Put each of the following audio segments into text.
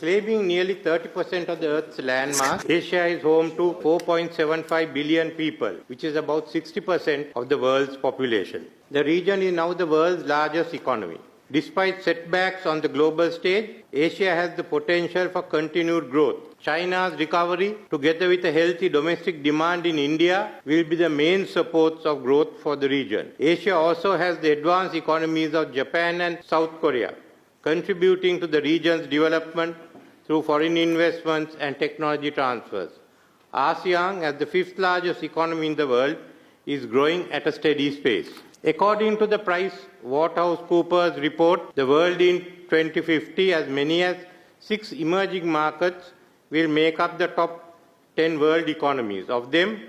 Claiming nearly 30% of the Earth's landmass, Asia is home to 4.75 billion people, which is about 60% of the world's population. The region is now the world's largest economy. Despite setbacks on the global stage, Asia has the potential for continued growth. China's recovery, together with a healthy domestic demand in India, will be the main supports of growth for the region. Asia also has the advanced economies of Japan and South Korea, contributing to the region's development through foreign investments and technology transfers. ASEAN, as the fifth largest economy in the world, is growing at a steady pace. According to the PricewaterhouseCoopers report, the world in 2050, as many as 6 emerging markets will make up the top 10 world economies. Of them,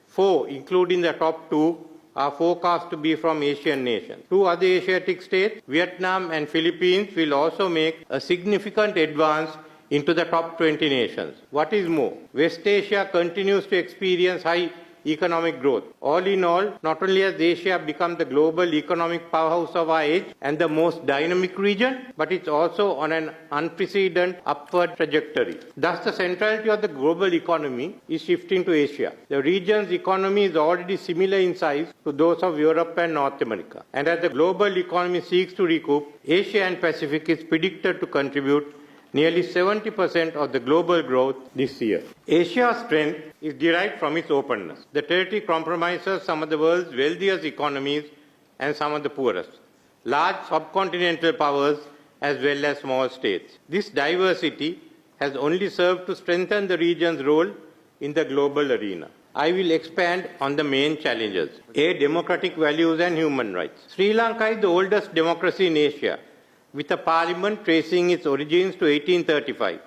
4, including the top 2, are forecast to be from Asian nations. 2 other Asiatic states, Vietnam and Philippines, will also make a significant advance into the top 20 nations. What is more, West Asia continues to experience high economic growth. All in all, not only has Asia become the global economic powerhouse of our age and the most dynamic region, but it's also on an unprecedented upward trajectory. Thus, the centrality of the global economy is shifting to Asia. The region's economy is already similar in size to those of Europe and North America. And as the global economy seeks to recoup, Asia and Pacific is predicted to contribute nearly 70% of the global growth this year. Asia's strength is derived from its openness. The territory comprises some of the world's wealthiest economies and some of the poorest, large subcontinental powers as well as small states. This diversity has only served to strengthen the region's role in the global arena. I will expand on the main challenges. A, democratic values and human rights. Sri Lanka is the oldest democracy in Asia, with a parliament tracing its origins to 1835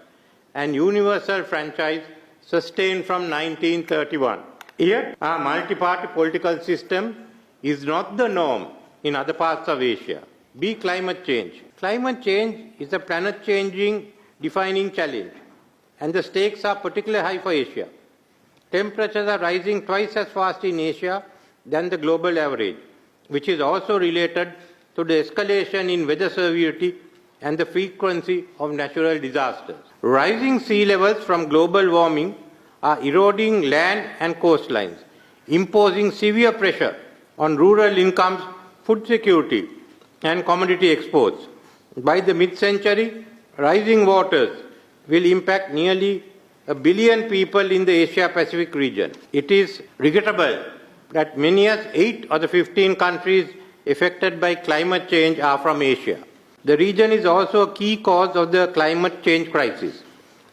and universal franchise sustained from 1931. Yet, our multi-party political system is not the norm in other parts of Asia. B, climate change. Climate change is a planet-changing, defining challenge, and the stakes are particularly high for Asia. Temperatures are rising twice as fast in Asia than the global average, which is also related to the escalation in weather severity and the frequency of natural disasters. Rising sea levels from global warming are eroding land and coastlines, imposing severe pressure on rural incomes, food security, and commodity exports. By the mid-century, rising waters will impact nearly 1 billion people in the Asia-Pacific region. It is regrettable that many as 8 of the 15 countries affected by climate change are from Asia. The region is also a key cause of the climate change crisis.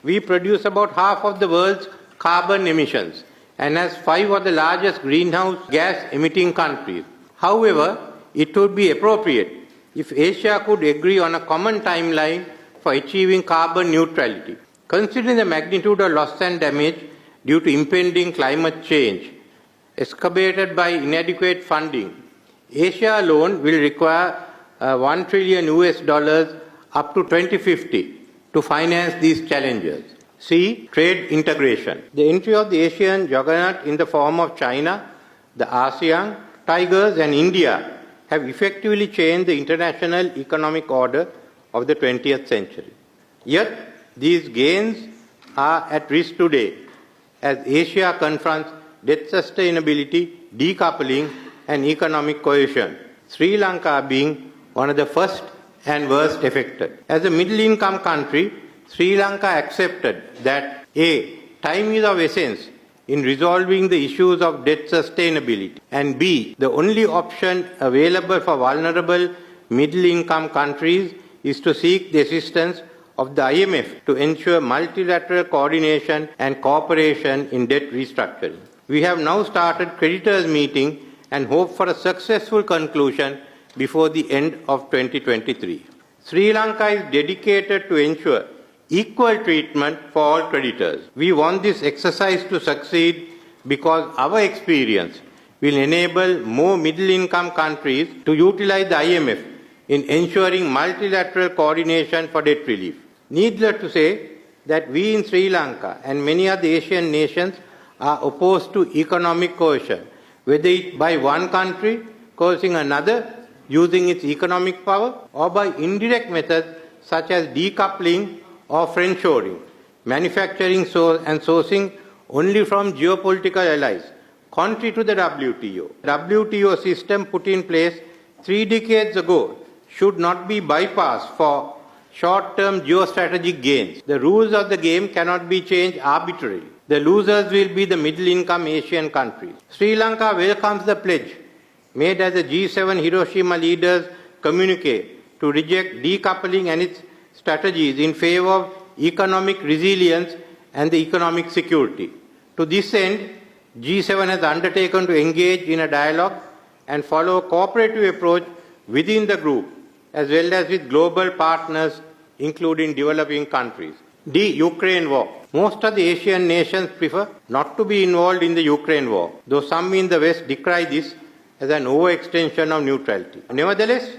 We produce about half of the world's carbon emissions and has 5 of the largest greenhouse gas emitting countries. However, it would be appropriate if Asia could agree on a common timeline for achieving carbon neutrality. Considering the magnitude of loss and damage due to impending climate change, exacerbated by inadequate funding, Asia alone will require $1 trillion up to 2050 to finance these challenges. C, trade integration. The entry of the Asian juggernaut in the form of China, the ASEAN, Tigers and India have effectively changed the international economic order of the 20th century. Yet, these gains are at risk today as Asia confronts debt sustainability, decoupling, and economic cohesion, Sri Lanka being one of the first and worst affected. As a middle-income country, Sri Lanka accepted that A, time is of essence in resolving the issues of debt sustainability, and B, the only option available for vulnerable middle-income countries is to seek the assistance of the IMF to ensure multilateral coordination and cooperation in debt restructuring. We have now started creditors' meeting and hope for a successful conclusion before the end of 2023. Sri Lanka is dedicated to ensure equal treatment for all creditors. We want this exercise to succeed because our experience will enable more middle-income countries to utilize the IMF in ensuring multilateral coordination for debt relief. Needless to say that we in Sri Lanka and many other Asian nations are opposed to economic coercion, whether it by one country coercing another using its economic power or by indirect methods such as decoupling or friendshoring, manufacturing and sourcing only from geopolitical allies, contrary to the WTO. WTO system put in place 3 decades ago should not be bypassed for short-term geostrategic gains. The rules of the game cannot be changed arbitrarily. The losers will be the middle-income Asian countries. Sri Lanka welcomes the pledge made as the G7 Hiroshima leaders communique to reject decoupling and its strategies in favor of economic resilience and the economic security. To this end, G7 has undertaken to engage in a dialogue and follow a cooperative approach within the group, as well as with global partners, including developing countries. Ukraine war. Most of the Asian nations prefer not to be involved in the Ukraine war, though some in the West decry this as an overextension of neutrality. Nevertheless,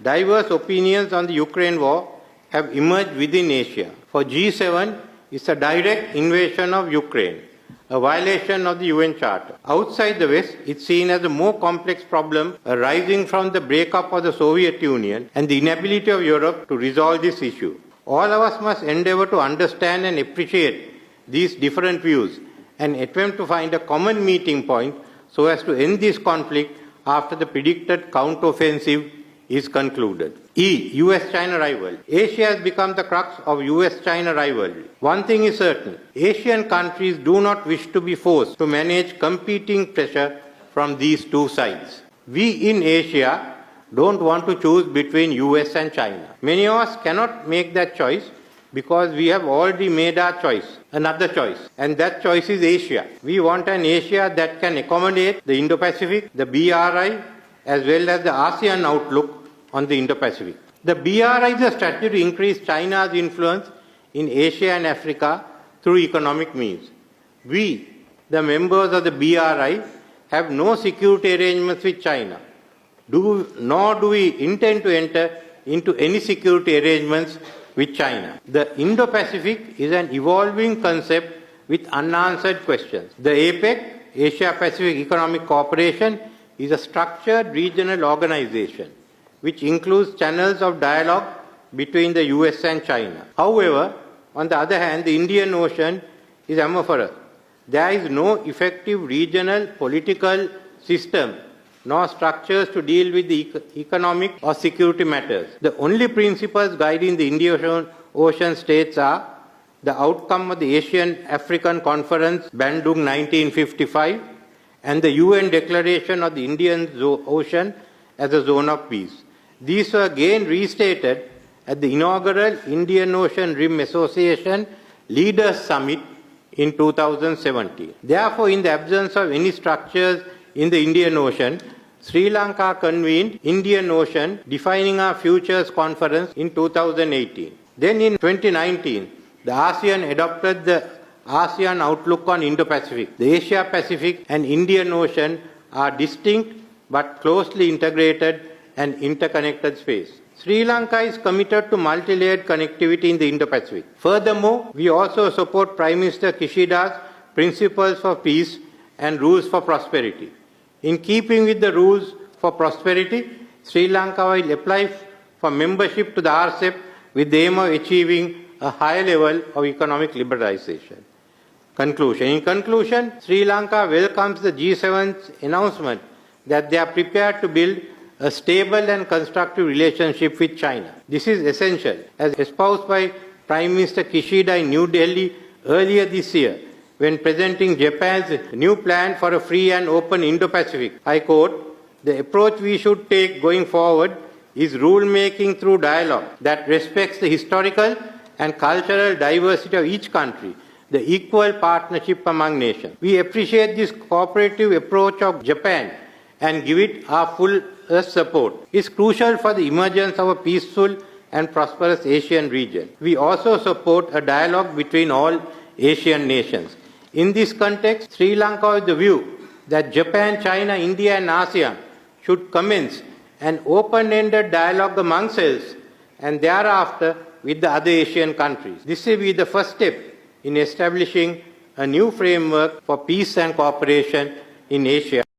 diverse opinions on the Ukraine war have emerged within Asia. For G7, it's a direct invasion of Ukraine, a violation of the UN Charter. Outside the West, it's seen as a more complex problem arising from the breakup of the Soviet Union and the inability of Europe to resolve this issue. All of us must endeavor to understand and appreciate these different views and attempt to find a common meeting point so as to end this conflict after the predicted counteroffensive is concluded. US-China rivalry. Asia has become the crux of US-China rivalry. One thing is certain, Asian countries do not wish to be forced to manage competing pressure from these two sides. We in Asia don't want to choose between US and China. Many of us cannot make that choice because we have already made our choice, another choice, and that choice is Asia. We want an Asia that can accommodate the Indo-Pacific, the BRI, as well as the ASEAN outlook on the Indo-Pacific. The BRI is a strategy to increase China's influence in Asia and Africa through economic means. We, the members of the BRI, have no security arrangements with China, nor do we intend to enter into any security arrangements with China. The Indo-Pacific is an evolving concept with unanswered questions. The APEC, Asia-Pacific Economic Cooperation, is a structured regional organization which includes channels of dialogue between the US and China. However, on the other hand, the Indian Ocean is amorphous. There is no effective regional political system nor structures to deal with the economic or security matters. The only principles guiding the Indian Ocean states are the outcome of the Asian-African Conference, Bandung 1955, and the UN Declaration of the Indian Ocean as a zone of peace. These were again restated at the inaugural Indian Ocean Rim Association Leaders Summit in 2017. Therefore, in the absence of any structures in the Indian Ocean, Sri Lanka convened Indian Ocean Defining Our Futures Conference in 2018. Then in 2019, the ASEAN adopted the ASEAN Outlook on Indo-Pacific. The Asia-Pacific and Indian Ocean are distinct but closely integrated and interconnected space. Sri Lanka is committed to multi-layered connectivity in the Indo-Pacific. Furthermore, we also support Prime Minister Kishida's principles for peace and rules for prosperity. In keeping with the rules for prosperity, Sri Lanka will apply for membership to the RCEP with the aim of achieving a higher level of economic liberalization. Conclusion. In conclusion, Sri Lanka welcomes the G7's announcement that they are prepared to build a stable and constructive relationship with China. This is essential, as espoused by Prime Minister Kishida in New Delhi earlier this year, when presenting Japan's new plan for a free and open Indo-Pacific. I quote, "The approach we should take going forward is rule-making through dialogue that respects the historical and cultural diversity of each country, the equal partnership among nations. We appreciate this cooperative approach of Japan and give it our full support. It's crucial for the emergence of a peaceful and prosperous Asian region. We also support a dialogue between all Asian nations. In this context, Sri Lanka is the view that Japan, China, India and ASEAN should commence an open-ended dialogue among themselves and thereafter with the other Asian countries. This will be the first step in establishing a new framework for peace and cooperation in Asia."